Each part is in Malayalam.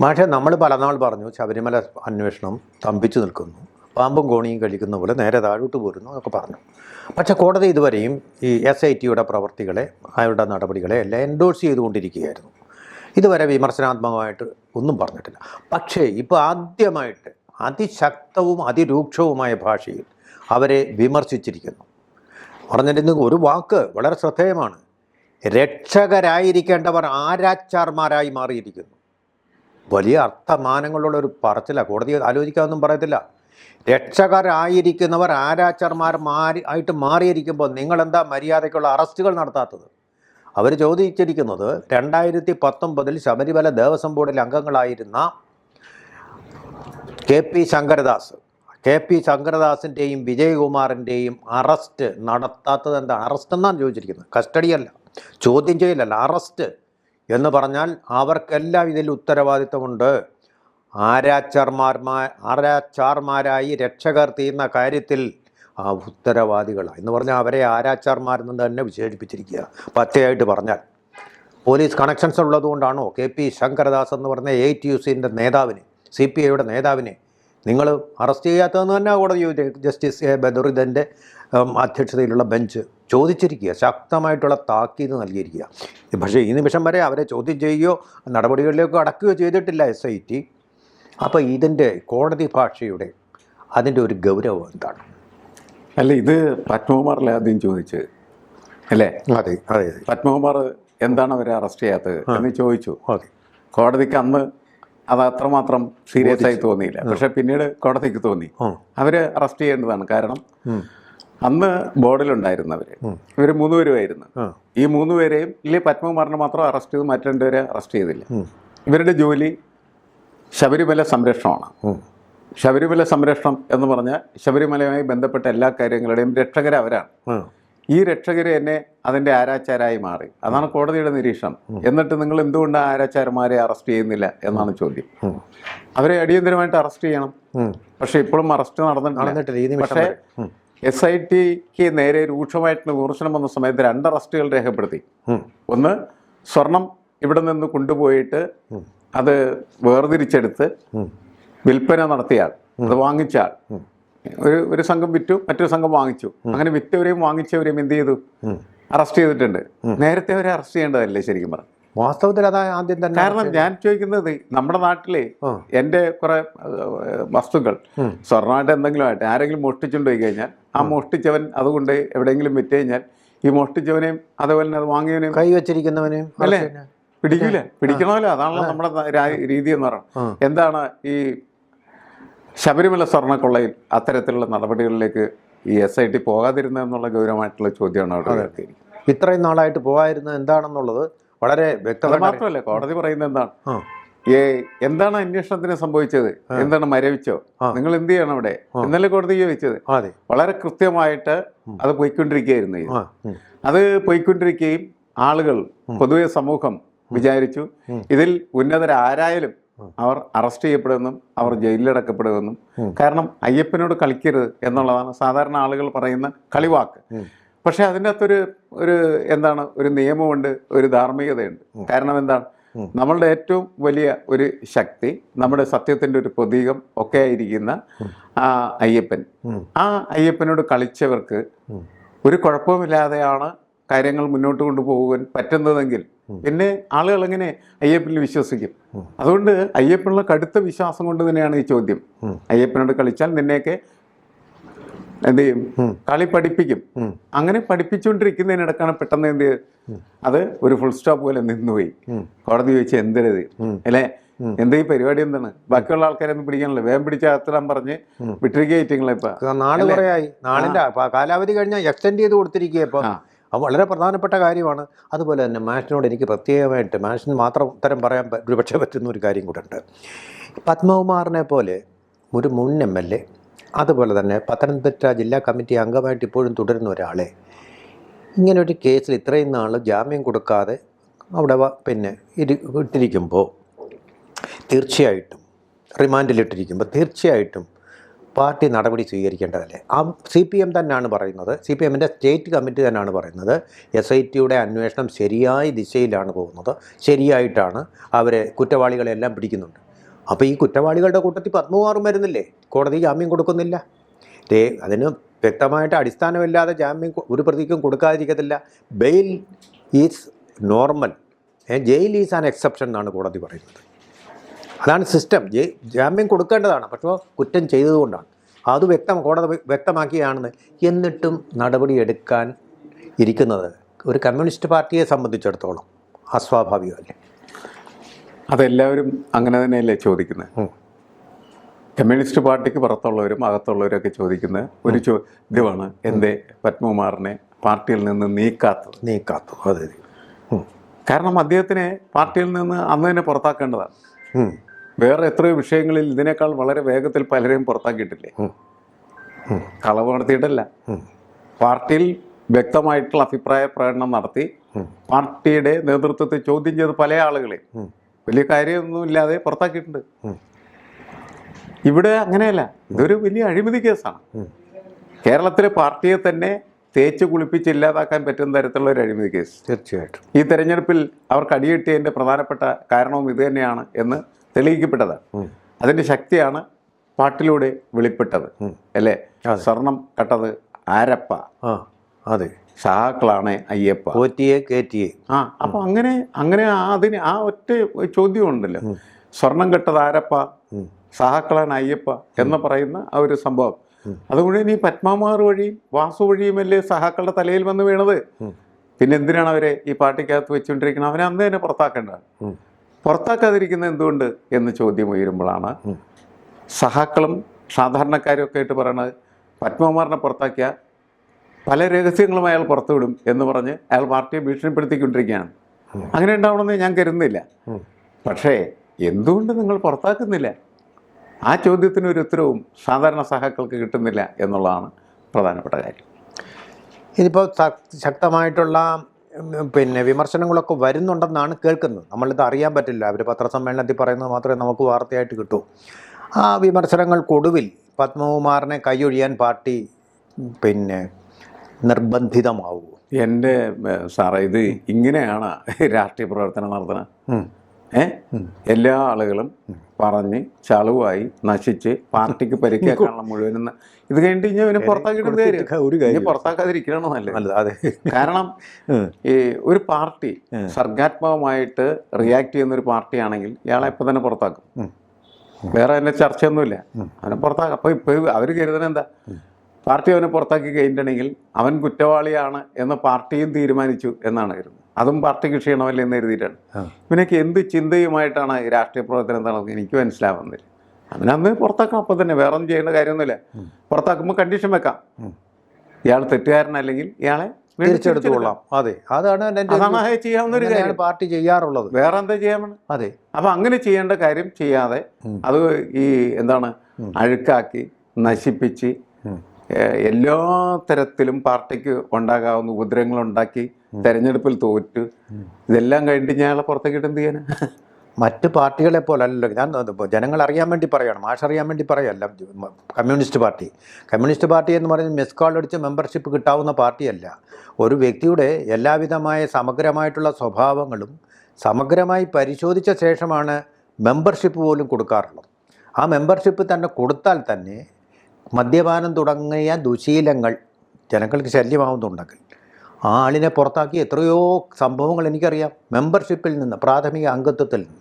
പക്ഷേ നമ്മൾ പലനാൾ പറഞ്ഞു ശബരിമല അന്വേഷണം തമ്പിച്ചു നിൽക്കുന്നു, പാമ്പും കോണിയും കഴിക്കുന്ന പോലെ നേരെ താഴോട്ട് പോരുന്നു എന്നൊക്കെ പറഞ്ഞു. പക്ഷേ കോടതി ഇതുവരെയും ഈ SITയുടെ പ്രവർത്തികളെ, അവരുടെ നടപടികളെ എല്ലാം എൻഡോഴ്സ് ചെയ്തുകൊണ്ടിരിക്കുകയായിരുന്നു. ഇതുവരെ വിമർശനാത്മകമായിട്ട് ഒന്നും പറഞ്ഞിട്ടില്ല. പക്ഷേ ഇപ്പോൾ ആദ്യമായിട്ട് അതിശക്തവും അതിരൂക്ഷവുമായ ഭാഷയിൽ അവരെ വിമർശിച്ചിരിക്കുന്നു. പറഞ്ഞിരുന്ന ഒരു വാക്ക് വളരെ ശ്രദ്ധേയമാണ്: രക്ഷകരായിരിക്കേണ്ടവർ ആരാച്ചാർമാരായി മാറിയിരിക്കുന്നു. വലിയ അർത്ഥമാനങ്ങളുള്ളൊരു പറച്ചില്ല. കോടതി ആലോചിക്കാമെന്നും പറയത്തില്ല. രക്ഷകരായിരിക്കുന്നവർ ആരാച്ചാർമാർ ആയിട്ട് മാറിയിരിക്കുമ്പോൾ നിങ്ങളെന്താ മര്യാദയ്ക്കുള്ള അറസ്റ്റുകൾ നടത്താത്തത്? അവർ ചോദിച്ചിരിക്കുന്നത് 2019 ശബരിമല ദേവസ്വം ബോർഡിൽ അംഗങ്ങളായിരുന്ന KP ശങ്കരദാസിൻ്റെയും വിജയകുമാറിൻ്റെയും അറസ്റ്റ് നടത്താത്തത് എന്താണ്? അറസ്റ്റ് എന്നാണ് ചോദിച്ചിരിക്കുന്നത്, കസ്റ്റഡിയല്ല, ചോദ്യം ചെയ്യലല്ല, അറസ്റ്റ് എന്ന് പറഞ്ഞാൽ അവർക്കെല്ലാം ഇതിൽ ഉത്തരവാദിത്തമുണ്ട്. ആരാച്ചാർമാരായി രക്ഷകർ തീർന്ന കാര്യത്തിൽ ആ ഉത്തരവാദികളാണ് എന്ന് പറഞ്ഞാൽ അവരെ ആരാച്ചാർമാരെന്ന് തന്നെ വിശേഷിപ്പിച്ചിരിക്കുക. പച്ചയായിട്ട് പറഞ്ഞാൽ പോലീസ് കണക്ഷൻസ് ഉള്ളതുകൊണ്ടാണോ KP ശങ്കരദാസ് എന്ന് പറഞ്ഞ ATUCൻ്റെ നേതാവിനെ, CPIയുടെ നേതാവിനെ നിങ്ങൾ അറസ്റ്റ് ചെയ്യാത്തതെന്ന് തന്നെ കോടതി ജസ്റ്റിസ് A ബദറുദ്ദീൻ്റെ അധ്യക്ഷതയിലുള്ള ബെഞ്ച് ചോദിച്ചിരിക്കുക, ശക്തമായിട്ടുള്ള താക്കീത് നൽകിയിരിക്കുക. പക്ഷേ ഈ നിമിഷം വരെ അവരെ ചോദ്യം ചെയ്യുകയോ നടപടികളിലേക്കോ അടക്കുകയോ ചെയ്തിട്ടില്ല SIT. അപ്പോൾ ഇതിൻ്റെ കോടതി ഭാഷയുടെ അതിൻ്റെ ഒരു ഗൗരവം എന്താണ്? അല്ല, ഇത് പത്മകുമാറിലെ ആദ്യം ചോദിച്ചത് അല്ലേ? അതെ അതെ. പത്മകുമാർ എന്താണ് അവരെ അറസ്റ്റ് ചെയ്യാത്തത് എന്ന് ചോദിച്ചു. അതെ. കോടതിക്ക് അന്ന് അത് അത്രമാത്രം സീരിയസ് ആയി തോന്നിയില്ല. പക്ഷെ പിന്നീട് കോടതിക്ക് തോന്നി അവര് അറസ്റ്റ് ചെയ്യേണ്ടതാണ്. കാരണം അന്ന് ബോർഡിലുണ്ടായിരുന്നവര് ഇവർ 3 പേരുമായിരുന്നു. ഈ 3 പേരെയും ഇല്ലേ പത്മകുമാറിനെ മാത്രം അറസ്റ്റ് ചെയ്തു, മറ്റു 2 പേരെ അറസ്റ്റ് ചെയ്തില്ല. ഇവരുടെ ജോലി ശബരിമല സംരക്ഷണമാണ്. ശബരിമല സംരക്ഷണം എന്ന് പറഞ്ഞാൽ ശബരിമലയുമായി ബന്ധപ്പെട്ട എല്ലാ കാര്യങ്ങളുടെയും രക്ഷകർ അവരാണ്. ഈ രക്ഷകർ തന്നെ അതിൻ്റെ ആരാച്ചാരായി മാറി. അതാണ് കോടതിയുടെ നിരീക്ഷണം. എന്നിട്ട് നിങ്ങൾ എന്തുകൊണ്ട് ആരാച്ചാരന്മാരെ അറസ്റ്റ് ചെയ്യുന്നില്ല എന്നാണ് ചോദ്യം. അവരെ അടിയന്തരമായിട്ട് അറസ്റ്റ് ചെയ്യണം. പക്ഷെ ഇപ്പോഴും അറസ്റ്റ് നടന്നിട്ടില്ല. പക്ഷേ SITക്ക് നേരെ രൂക്ഷമായിട്ടുള്ള വിമർശനം വന്ന സമയത്ത് 2 അറസ്റ്റുകൾ രേഖപ്പെടുത്തി. ഒന്ന്, സ്വർണം ഇവിടെ നിന്ന് കൊണ്ടുപോയിട്ട് അത് വേർതിരിച്ചെടുത്ത് വിൽപ്പന നടത്തിയാൽ, അത് വാങ്ങിച്ചാൽ ഒരു സംഘം വിറ്റു, മറ്റൊരു സംഘം വാങ്ങിച്ചു. അങ്ങനെ വിറ്റവരെയും വാങ്ങിച്ചവരെയും എന്ത് ചെയ്തു? അറസ്റ്റ് ചെയ്തിട്ടുണ്ട്. നേരത്തെ അവരെ അറസ്റ്റ് ചെയ്യേണ്ടതല്ലേ ശരിക്കും പറഞ്ഞു? വാസ്തവത്തിൽ അതാ ആദ്യം തന്നെ. കാരണം ഞാൻ ചോദിക്കുന്നത്, നമ്മുടെ നാട്ടിലെ എൻ്റെ കുറെ വസ്തുക്കൾ സ്വർണ്ണമായിട്ട് എന്തെങ്കിലും ആയിട്ട് ആരെങ്കിലും മോഷ്ടിച്ചുകൊണ്ട് പോയി കഴിഞ്ഞാൽ ആ മോഷ്ടിച്ചവൻ അതുകൊണ്ട് എവിടെയെങ്കിലും വിറ്റ് കഴിഞ്ഞാൽ ഈ മോഷ്ടിച്ചവനെയും അതുപോലെ തന്നെ അത് വാങ്ങിയവനെയും കൈവച്ചിരിക്കുന്നവനെയും അല്ലേ പിടിക്കണമല്ലോ. അതാണല്ലോ നമ്മുടെ രീതി എന്ന് പറയുന്നത്. എന്താണ് ഈ ശബരിമല സ്വർണ്ണക്കൊള്ളയിൽ അത്തരത്തിലുള്ള നടപടികളിലേക്ക് ഈ SIT പോകാതിരുന്നതെന്നുള്ള ഗൗരവമായിട്ടുള്ള ചോദ്യമാണ് അവിടെ ഉയർത്തിയിരിക്കുന്നത്. ഇത്രയും നാളായിട്ട് പോകാതിരുന്നത് എന്താണെന്നുള്ളത് വളരെ വ്യക്തത. മാത്രമല്ല കോടതി പറയുന്നത് എന്താണ് അന്വേഷണത്തിന് സംഭവിച്ചത്, എന്താണ് മരവിച്ചോ, നിങ്ങൾ എന്ത് ചെയ്യണം അവിടെ എന്നല്ലേ കോടതി ചോദിച്ചത്. വളരെ കൃത്യമായിട്ട് അത് പോയിക്കൊണ്ടിരിക്കുകയായിരുന്നു. അത് പോയിക്കൊണ്ടിരിക്കുകയും ആളുകൾ, പൊതുവെ സമൂഹം വിചാരിച്ചു ഇതിൽ ഉന്നതരാരായാലും അവർ അറസ്റ്റ് ചെയ്യപ്പെടുമെന്നും അവർ ജയിലിലടക്കപ്പെടുമെന്നും. കാരണം അയ്യപ്പനോട് കളിക്കരുത് എന്നുള്ളതാണ് സാധാരണ ആളുകൾ പറയുന്ന കളിവാക്ക്. പക്ഷെ അതിൻ്റെ അകത്തൊരു എന്താണ്, ഒരു നിയമമുണ്ട്, ഒരു ധാർമ്മികതയുണ്ട്. കാരണം എന്താണ്, നമ്മളുടെ ഏറ്റവും വലിയ ഒരു ശക്തി, നമ്മുടെ സത്യത്തിൻ്റെ ഒരു പ്രതീകം ഒക്കെ ആയിരിക്കുന്ന അയ്യപ്പൻ. ആ അയ്യപ്പനോട് കളിച്ചവർക്ക് ഒരു കുഴപ്പമില്ലാതെയാണ് കാര്യങ്ങൾ മുന്നോട്ട് കൊണ്ടുപോകാൻ പറ്റുന്നതെങ്കിൽ പിന്നെ ആളുകൾ എങ്ങനെ അയ്യപ്പനിൽ വിശ്വസിക്കും? അതുകൊണ്ട് അയ്യപ്പനുള്ള കടുത്ത വിശ്വാസം കൊണ്ട് തന്നെയാണ് ഈ ചോദ്യം. അയ്യപ്പനോട് കളിച്ചാൽ നിന്നെയൊക്കെ എന്ത് ചെയ്യും? കളി പഠിപ്പിക്കും. അങ്ങനെ പഠിപ്പിച്ചുകൊണ്ടിരിക്കുന്നതിനിടക്കാണ് പെട്ടെന്ന് എന്ത് ചെയ്ത് അത് ഒരു ഫുൾ സ്റ്റോപ്പ് പോലെ നിന്നുപോയി. കോടതി ചോദിച്ചാൽ എന്തെഴുതി അല്ലേ, എന്താ ഈ പരിപാടി, എന്താണ് ബാക്കിയുള്ള ആൾക്കാരൊന്നും പിടിക്കാനല്ലോ, വേഗം പിടിച്ചാത്തിടാൻ പറഞ്ഞ് വിട്ടിരിക്കുകയായിട്ടിങ്ങളെ. ഇപ്പൊ നാള് കുറയായി, നാളിന്റെ കാലാവധി കഴിഞ്ഞാൽ എക്സ്റ്റെൻഡ് ചെയ്ത് കൊടുത്തിരിക്കുക. ഇപ്പൊ അത് വളരെ പ്രധാനപ്പെട്ട കാര്യമാണ്. അതുപോലെ തന്നെ മാഷിനോട് എനിക്ക് പ്രത്യേകമായിട്ട്, മാഷിന് മാത്രം ഉത്തരം പറയാൻ ഒരുപക്ഷെ പറ്റുന്ന ഒരു കാര്യം കൂടെ ഉണ്ട്. പത്മകുമാറിനെ പോലെ ഒരു മുൻ MLA, അതുപോലെ തന്നെ പത്തനംതിട്ട ജില്ലാ കമ്മിറ്റി അംഗമായിട്ട് ഇപ്പോഴും തുടരുന്ന ഒരാളെ ഇങ്ങനൊരു കേസിൽ ഇത്രയും നാൾ ജാമ്യം കൊടുക്കാതെ അവിടെ ഇട്ടിരിക്കുമ്പോൾ തീർച്ചയായിട്ടും, റിമാൻഡിലിട്ടിരിക്കുമ്പോൾ തീർച്ചയായിട്ടും പാർട്ടി നടപടി സ്വീകരിക്കേണ്ടതല്ലേ? CPM തന്നെയാണ് പറയുന്നത്, CPMൻ്റെ സ്റ്റേറ്റ് കമ്മിറ്റി തന്നെയാണ് പറയുന്നത് SITയുടെ അന്വേഷണം ശരിയായ ദിശയിലാണ് പോകുന്നത്, ശരിയായിട്ടാണ് അവരെ കുറ്റവാളികളെല്ലാം പിടിക്കുന്നുണ്ട്. അപ്പോൾ ഈ കുറ്റവാളികളുടെ കൂട്ടത്തിൽ പത്മകുമാറും വരുന്നില്ലേ? കോടതി ജാമ്യം കൊടുക്കുന്നില്ല. അതിന് വ്യക്തമായിട്ട് അടിസ്ഥാനമില്ലാതെ ജാമ്യം ഒരു പ്രതിക്കും കൊടുക്കാതിരിക്കത്തില്ല. Bail is normal, jail is an exception എന്നാണ് കോടതി പറയുന്നത്. അതാണ് സിസ്റ്റം. ജാമ്യം കൊടുക്കേണ്ടതാണ്, പക്ഷേ കുറ്റം ചെയ്തതുകൊണ്ടാണ്. അത് കോടതി വ്യക്തമാക്കിയാണെന്ന്. എന്നിട്ടും നടപടി എടുക്കാൻ ഇരിക്കുന്നത് ഒരു കമ്മ്യൂണിസ്റ്റ് പാർട്ടിയെ സംബന്ധിച്ചിടത്തോളം അസ്വാഭാവികമല്ലേ? അതെല്ലാവരും അങ്ങനെ തന്നെയല്ലേ ചോദിക്കുന്നത്. കമ്മ്യൂണിസ്റ്റ് പാർട്ടിക്ക് പുറത്തുള്ളവരും അകത്തുള്ളവരൊക്കെ ചോദിക്കുന്ന ഒരു ചോദ്യമാണ്, എന്തേ പത്മകുമാറിനെ പാർട്ടിയിൽ നിന്ന് നീക്കാത്തത്. അതെ. കാരണം അദ്ദേഹത്തിനെ പാർട്ടിയിൽ നിന്ന് അന്ന് തന്നെ പുറത്താക്കേണ്ടതാണ്. വേറെ എത്രയോ വിഷയങ്ങളിൽ ഇതിനേക്കാൾ വളരെ വേഗത്തിൽ പലരെയും പുറത്താക്കിയിട്ടില്ലേ? കളവ് നടത്തിയിട്ടല്ല, പാർട്ടിയിൽ വ്യക്തമായിട്ടുള്ള അഭിപ്രായ പ്രകടനം നടത്തി പാർട്ടിയുടെ നേതൃത്വത്തെ ചോദ്യം ചെയ്ത് പല ആളുകളെയും വലിയ കാര്യമൊന്നുമില്ലാതെ പുറത്താക്കിയിട്ടുണ്ട്. ഇവിടെ അങ്ങനെയല്ല, ഇതൊരു വലിയ അഴിമതി കേസാണ്. കേരളത്തിലെ പാർട്ടിയെ തന്നെ തേച്ച് കുളിപ്പിച്ച് ഇല്ലാതാക്കാൻ പറ്റുന്ന തരത്തിലുള്ള ഒരു അഴിമതി കേസ്. തീർച്ചയായിട്ടും ഈ തെരഞ്ഞെടുപ്പിൽ അവർക്ക് അടികിട്ടിയതിൻ്റെ പ്രധാനപ്പെട്ട കാരണവും ഇത് തന്നെയാണ് എന്ന് തെളിയിക്കപ്പെട്ടതാണ്. അതിൻ്റെ ശക്തിയാണ് പാട്ടിലൂടെ വെളിപ്പെട്ടത് അല്ലേ? സ്വർണം കട്ടത് ആരപ്പ, അതെ, സഹാക്കളാണ് അയ്യപ്പ, കേറ്റിയെ. അപ്പൊ അങ്ങനെ അതിന് ആ ഒറ്റ ചോദ്യം ഉണ്ടല്ലോ, സ്വർണം കെട്ടത് ആരപ്പ, സഹാക്കളാണ് അയ്യപ്പ എന്ന് പറയുന്ന ആ ഒരു സംഭവം. അതുകൊണ്ട് ഈ പത്മകുമാർ വഴിയും വാസു വഴിയുമല്ലേ സഹാക്കളുടെ തലയിൽ വന്ന് വീണത്. പിന്നെ എന്തിനാണ് അവരെ ഈ പാർട്ടിക്കകത്ത് വെച്ചുകൊണ്ടിരിക്കുന്നത്? അവനെ അന്ന് തന്നെ പുറത്താക്കേണ്ടതാണ്. പുറത്താക്കാതിരിക്കുന്നത് എന്തുകൊണ്ട് എന്ന് ചോദ്യം ഉയരുമ്പോഴാണ് സഹാക്കളും സാധാരണക്കാരും ഒക്കെ ആയിട്ട് പറയണത്, പത്മകുമാറിനെ പുറത്താക്കിയ പല രഹസ്യങ്ങളും അയാൾ പുറത്തുവിടും എന്ന് പറഞ്ഞ് അയാൾ പാർട്ടിയെ ഭീഷണിപ്പെടുത്തിക്കൊണ്ടിരിക്കുകയാണ്. അങ്ങനെ ഉണ്ടാവണമെന്ന് ഞാൻ കരുതുന്നില്ല. പക്ഷേ എന്തുകൊണ്ട് നിങ്ങൾ പുറത്താക്കുന്നില്ല? ആ ചോദ്യത്തിന് ഒരു ഉത്തരവും സാധാരണ സഹാക്കൾക്ക് കിട്ടുന്നില്ല എന്നുള്ളതാണ് പ്രധാനപ്പെട്ട കാര്യം. ഇതിപ്പോൾ ശക്തമായിട്ടുള്ള വിമർശനങ്ങളൊക്കെ വരുന്നുണ്ടെന്നാണ് കേൾക്കുന്നത്. നമ്മളിത് അറിയാൻ പറ്റില്ല. അവർ പത്രസമ്മേളനത്തിൽ പറയുന്നത് മാത്രമേ നമുക്ക് വാർത്തയായിട്ട് കിട്ടൂ. ആ വിമർശനങ്ങൾക്കൊടുവിൽ പത്മകുമാറിനെ കൈയൊഴിയാൻ പാർട്ടി നിർബന്ധിതമാവൂ? എൻ്റെ സാറേ, ഇത് ഇങ്ങനെയാണ് രാഷ്ട്രീയ പ്രവർത്തനം നടത്തുന്നത്. എല്ലാ ആളുകളും പറഞ്ഞ് ചളുവായി നശിച്ച് പാർട്ടിക്ക് പരിക്കേക്കാനുള്ള മുഴുവൻ ഇത് കഴിഞ്ഞിട്ട് ഇനി അവനെ പുറത്താക്കിയിട്ട് പുറത്താക്കാതിരിക്കണോ നല്ലത്. കാരണം ഈ ഒരു പാർട്ടി സർഗാത്മകമായിട്ട് റിയാക്ട് ചെയ്യുന്ന ഒരു പാർട്ടിയാണെങ്കിൽ ഇയാളെ ഇപ്പം തന്നെ പുറത്താക്കും. വേറെ അതിൻ്റെ ചർച്ചയൊന്നുമില്ല, അവനെ പുറത്താക്കും. അപ്പോൾ ഇപ്പോൾ അവർ കരുതുന്നത് എന്താ? പാർട്ടി അവനെ പുറത്താക്കി കഴിഞ്ഞിട്ടുണ്ടെങ്കിൽ അവൻ കുറ്റവാളിയാണ് എന്ന് പാർട്ടിയും തീരുമാനിച്ചു എന്നാണ് കരുതുന്നത്. അതും പാർട്ടിക്ക് ക്ഷീണമല്ലേ എന്ന് എഴുതിയിട്ടാണ്. ഇവനൊക്കെ എന്ത് ചിന്തയുമായിട്ടാണ് ഈ രാഷ്ട്രീയ പ്രവർത്തനം നടന്നത് എനിക്ക് മനസ്സിലാവുന്നില്ല. അവനന്ന് പുറത്താക്കണം അപ്പം തന്നെ, വേറെ ഒന്നും ചെയ്യേണ്ട കാര്യമൊന്നുമില്ല. പുറത്താക്കുമ്പോൾ കണ്ടീഷൻ വെക്കാം, ഇയാൾ തെറ്റുകാരനല്ലെങ്കിൽ ഇയാളെ തിരിച്ചെടുത്തുകൊള്ളാം. അതെ, അതാണ് ചെയ്യാവുന്ന ഒരു കാര്യം പാർട്ടി ചെയ്യാറുള്ളത്. വേറെ എന്താ ചെയ്യാൻ? അതെ. അപ്പം അങ്ങനെ ചെയ്യേണ്ട കാര്യം ചെയ്യാതെ അത് ഈ അഴുക്കാക്കി നശിപ്പിച്ച് എല്ലാ തരത്തിലും പാർട്ടിക്ക് ഉണ്ടാകാവുന്ന ഉപദ്രവങ്ങളുണ്ടാക്കി തെരഞ്ഞെടുപ്പിൽ തോറ്റ് ഇതെല്ലാം കഴിഞ്ഞിട്ട് ഞങ്ങളെ പുറത്തേക്കിട്ട് എന്ത് ചെയ്യാൻ? മറ്റ് പാർട്ടികളെ പോലല്ലോ. ഞാൻ ജനങ്ങൾ അറിയാൻ വേണ്ടി പറയുകയാണ്, മാഷറിയാൻ വേണ്ടി പറയുകയല്ല. കമ്മ്യൂണിസ്റ്റ് പാർട്ടി എന്ന് പറയുന്നത് മിസ് കോൾ അടിച്ച് മെമ്പർഷിപ്പ് കിട്ടാവുന്ന പാർട്ടിയല്ല. ഒരു വ്യക്തിയുടെ എല്ലാവിധമായ സമഗ്രമായിട്ടുള്ള സ്വഭാവങ്ങളും സമഗ്രമായി പരിശോധിച്ച ശേഷമാണ് മെമ്പർഷിപ്പ് പോലും കൊടുക്കാറുള്ളത്. ആ മെമ്പർഷിപ്പ് തന്നെ കൊടുത്താൽ തന്നെ മദ്യപാനം തുടങ്ങിയ ദുശീലങ്ങൾ ജനങ്ങൾക്ക് ശല്യമാവുന്നുണ്ടെങ്കിൽ ആ ആളിനെ പുറത്താക്കി എത്രയോ സംഭവങ്ങൾ എനിക്കറിയാം. മെമ്പർഷിപ്പിൽ നിന്ന്, പ്രാഥമിക അംഗത്വത്തിൽ നിന്ന്.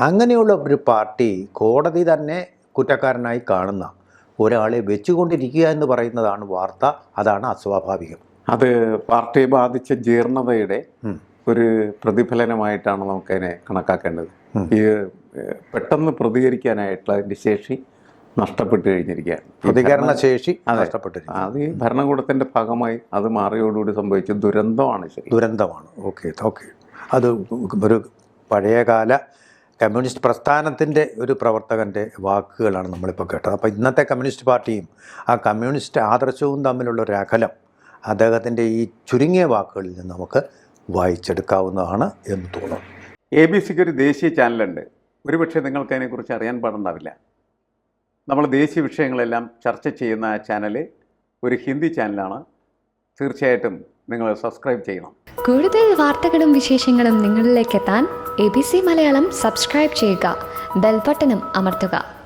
അങ്ങനെയുള്ള ഒരു പാർട്ടി കോടതി തന്നെ കുറ്റക്കാരനായി കാണുന്ന ഒരാളെ വെച്ചുകൊണ്ടിരിക്കുക എന്ന് പറയുന്നതാണ് വാർത്ത. അതാണ് അസ്വാഭാവികം. അത് പാർട്ടിയെ ബാധിച്ച ജീർണതയുടെ ഒരു പ്രതിഫലനമായിട്ടാണ് നമുക്കതിനെ കണക്കാക്കേണ്ടത്. ഈ പെട്ടെന്ന് പ്രതികരിക്കാനായിട്ടുള്ള അതിൻ്റെ ശേഷി നഷ്ടപ്പെട്ടു കഴിഞ്ഞിരിക്കുകയാണ്. പ്രതികരണ ശേഷി നഷ്ടപ്പെട്ടിരിക്കുക. അത് ഈ ഭരണകൂടത്തിൻ്റെ ഭാഗമായി അത് മാറിയോടുകൂടി സംഭവിച്ച ദുരന്തമാണ്. ദുരന്തമാണ്. ഓക്കെ. അത് ഒരു പഴയകാല കമ്മ്യൂണിസ്റ്റ് പ്രസ്ഥാനത്തിൻ്റെ ഒരു പ്രവർത്തകൻ്റെ വാക്കുകളാണ് നമ്മളിപ്പോൾ കേട്ടത്. അപ്പോൾ ഇന്നത്തെ കമ്മ്യൂണിസ്റ്റ് പാർട്ടിയും ആ കമ്മ്യൂണിസ്റ്റ് ആദർശവും തമ്മിലുള്ള ഒരു അകലം അദ്ദേഹത്തിൻ്റെ ഈ ചുരുങ്ങിയ വാക്കുകളിൽ നിന്ന് നമുക്ക് വായിച്ചെടുക്കാവുന്നതാണ് എന്ന് തോന്നുന്നു. ABC ഒരു ദേശീയ ചാനലുണ്ട്. ഒരുപക്ഷെ നിങ്ങൾക്ക് അതിനെക്കുറിച്ച് അറിയാൻ പാടുണ്ടാവില്ല. നമ്മൾ ദേശീയ വിഷയങ്ങളെല്ലാം ചർച്ച ചെയ്യുന്ന ആ ചാനൽ ഒരു ഹിന്ദി ചാനലാണ്. തീർച്ചയായിട്ടും നിങ്ങൾ സബ്സ്ക്രൈബ് ചെയ്യണം. കൂടുതൽ വാർത്തകളും വിശേഷങ്ങളും നിങ്ങളിലേക്ക് എത്താൻ ABC മലയാളം സബ്സ്ക്രൈബ് ചെയ്യുക. ബെൽബട്ടനും അമർത്തുക.